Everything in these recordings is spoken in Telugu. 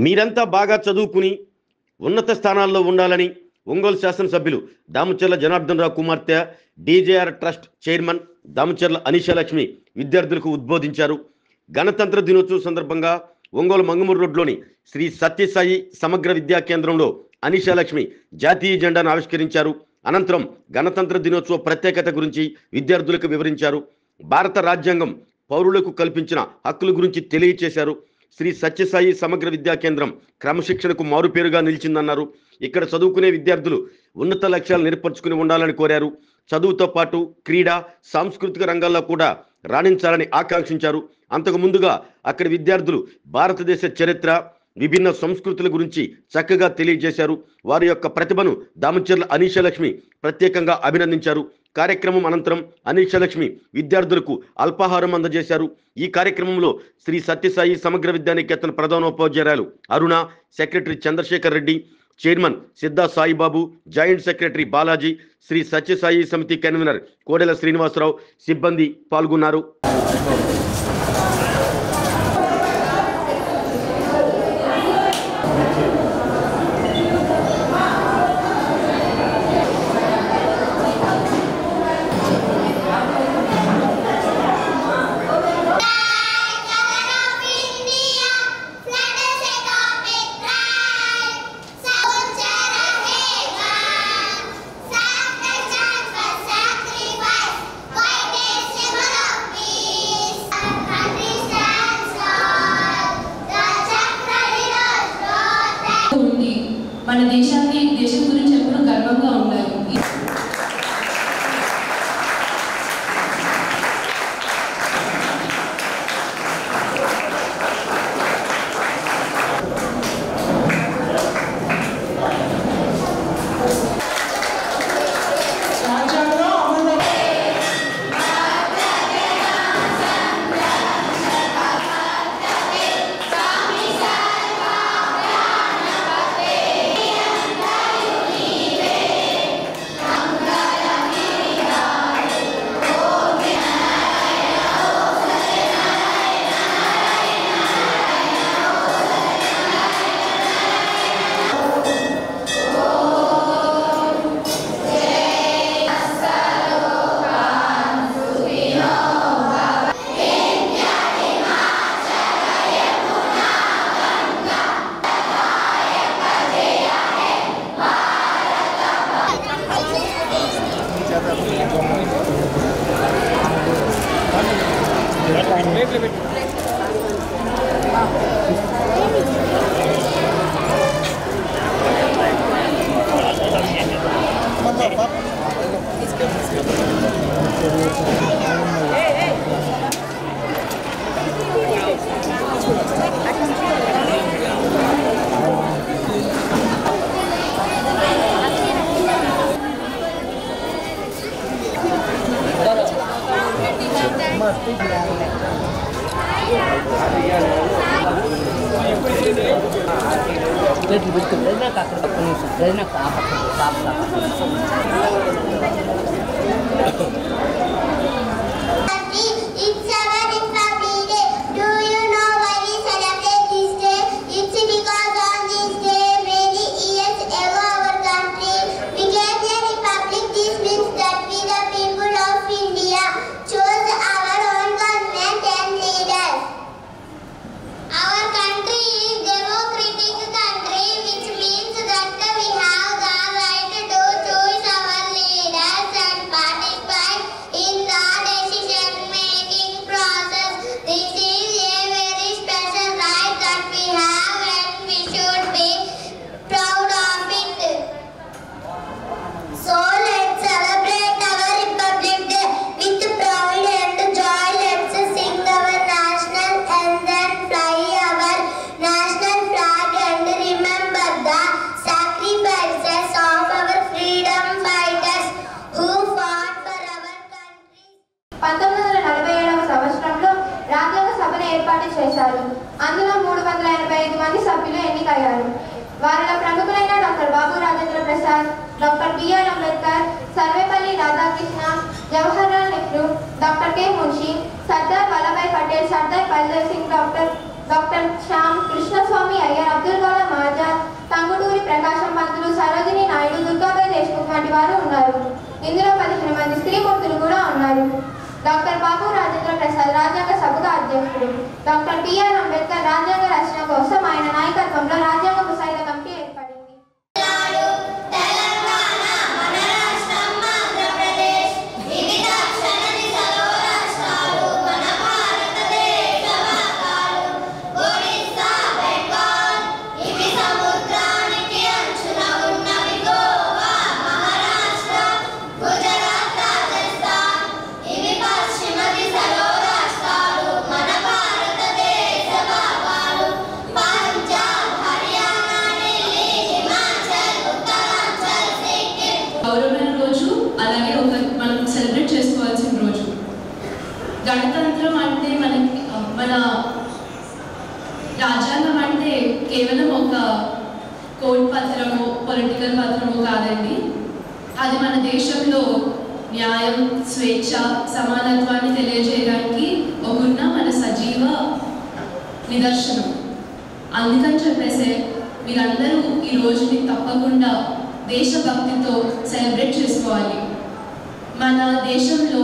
మీరంతా బాగా చదువుకుని ఉన్నత స్థానాల్లో ఉండాలని ఒంగోలు శాసనసభ్యులు దామచర్ల జనార్దన్ రావు కుమార్తె డీజేఆర్ ట్రస్ట్ చైర్మన్ దామచర్ల అనీషాలక్ష్మి విద్యార్థులకు ఉద్బోధించారు. గణతంత్ర దినోత్సవం సందర్భంగా ఒంగోలు మంగమూరు రోడ్లోని శ్రీ సత్యసాయి సమగ్ర విద్యా కేంద్రంలో అనీషాలక్ష్మి జాతీయ జెండాను ఆవిష్కరించారు. అనంతరం గణతంత్ర దినోత్సవ ప్రత్యేకత గురించి విద్యార్థులకు వివరించారు. భారత రాజ్యాంగం పౌరులకు కల్పించిన హక్కుల గురించి తెలియచేశారు. శ్రీ సత్యసాయి సమగ్ర విద్యా కేంద్రం క్రమశిక్షణకు మారుపేరుగా నిలిచిందన్నారు. ఇక్కడ చదువుకునే విద్యార్థులు ఉన్నత లక్ష్యాలు ఏర్పరచుకుని ఉండాలని కోరారు. చదువుతో పాటు క్రీడా సాంస్కృతిక రంగాల్లో కూడా రాణించాలని ఆకాంక్షించారు. అంతకు ముందుగా అక్కడి విద్యార్థులు భారతదేశ చరిత్ర, విభిన్న సంస్కృతుల గురించి చక్కగా తెలియజేశారు. వారి యొక్క ప్రతిభను దామచర్ల అనీషాలక్ష్మి ప్రత్యేకంగా అభినందించారు. కార్యక్రమం అనంతరం అనీషాలక్ష్మి విద్యార్థులకు అల్పాహారం అందజేశారు. ఈ కార్యక్రమంలో శ్రీ సత్యసాయి సమగ్ర విద్యానికేతన ప్రధానోపాధ్యాయురాలు Aruna, secretary Chandrasekhar Reddy, chairman Siddha Saibabu, joint secretary Balaji, Sri Sathya Sai సమితి కన్వీనర్ కోడెల శ్రీనివాసరావు, సిబ్బంది పాల్గొన్నారు. మన దేశం గురించి ఎప్పుడూ గర్వంగా ఉండాలి. అందులో 385 మంది సభ్యులు ఎన్నికయ్యారు. వారిలో ప్రముఖులైన doctor Babu Rajendra Prasad, doctor B R Ambedkar, Sarvepalli Radhakrishna, Jawaharlal Nehru, doctor K Munshi, Sardar Vallabhbhai Patel, Sardar Baldev Singh, doctor Shyam, Krishnaswami Iyer, Abdul దంపతులు సరోజిని నాయుడు, దుర్గాబాయి దేశ్ముఖ్ వంటి వారు ఉన్నారు. ఇందులో 15 మంది స్త్రీమూర్తులు కూడా ఉన్నారు. డాక్టర్ బాబు రాజేంద్ర ప్రసాద్ రాజ్యాంగ సభకు అధ్యక్షుడు. డాక్టర్ బిఆర్ అంబేద్కర్ రాజ్యాంగ రచన కోసం ఆయన నాయకత్వంలో రాజ్యాంగ ముసాయిదా కమిటీ ఏర్పడింది. గణతంత్రం అంటే మన రాజ్యాంగం అంటే కేవలం ఒక కోడ్ పత్రమో పొలిటికల్ పత్రమో కాదండి. అది మన దేశంలో న్యాయం, స్వేచ్ఛ, సమానత్వాన్ని తెలియజేయడానికి ఒకన్న మన సజీవ నిదర్శనం. అందుకని చెప్పేసి మీరందరూ ఈ రోజుని తప్పకుండా దేశభక్తితో సెలబ్రేట్ చేసుకోవాలి. మన దేశంలో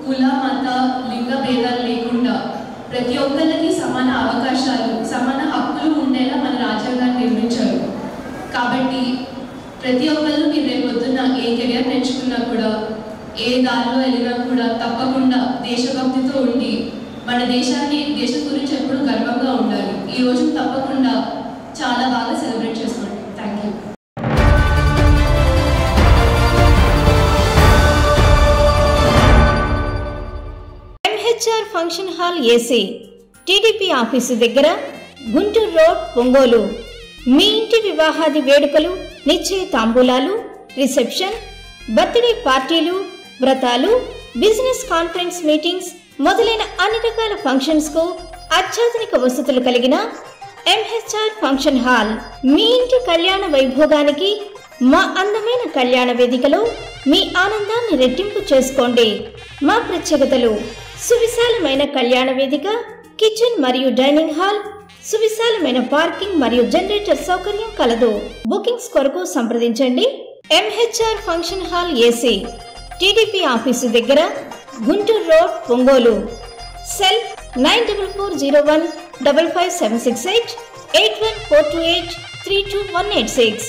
కుల, మత, లింగ భేదాలు లేకుండా ప్రతి ఒక్కరికి సమాన అవకాశాలు, సమాన హక్కులు ఉండేలా మన రాజ్యాంగాన్ని నిర్మించారు. కాబట్టి ప్రతి ఒక్కరు మీరు రేపొద్దున్న ఏ కెరియర్ నేర్చుకున్నా కూడా, ఏ దారిలో వెళ్ళినా కూడా తప్పకుండా దేశభక్తితో ఉండి మన దేశం గురించి ఎప్పుడు గర్వంగా ఉండాలి. ఈ రోజు తప్పకుండా చాలా బాగా సెలబ్రేట్ చేసుకోండి. Thank you. MHR function hall AC, TDP office దగ్గర, గుంటూరు రోడ్, ఒంగోలు. మీ ఇంటి వివాహాది వేడుకలు, నిశ్చయ తాంబూలాలు, రిసెప్షన్, బర్త్డే పార్టీలు, వ్రతాలు, బిజినెస్ కాన్ఫరెన్స్ మీటింగ్స్ మొదలైన అన్ని రకాల ఫంక్షన్స్ కు అత్యాధునిక వసతులు కలిగిన ఎంహెచ్ఆర్ ఫంక్షన్ హాల్ మీ ఇంటి కళ్యాణ వైభోగానికి మా అందమైన కళ్యాణ వేదికలో మీ ఆనందాన్ని రెట్టింపు చేసుకోండి. మా ప్రత్యేకతలు: సువిశాలమైన కళ్యాణ వేదిక, కిచెన్ మరియు డైనింగ్ హాల్, సువిశాలమైన పార్కింగ్ మరియు జనరేటర్ సౌకర్యం కలదు. బుకింగ్స్ కొరకు సంప్రదించండి. MHR function hall AC, TDP office దగ్గర, గుంటూరు రోడ్, ఒంగోలు. సెల్ 9440155768 8142832186.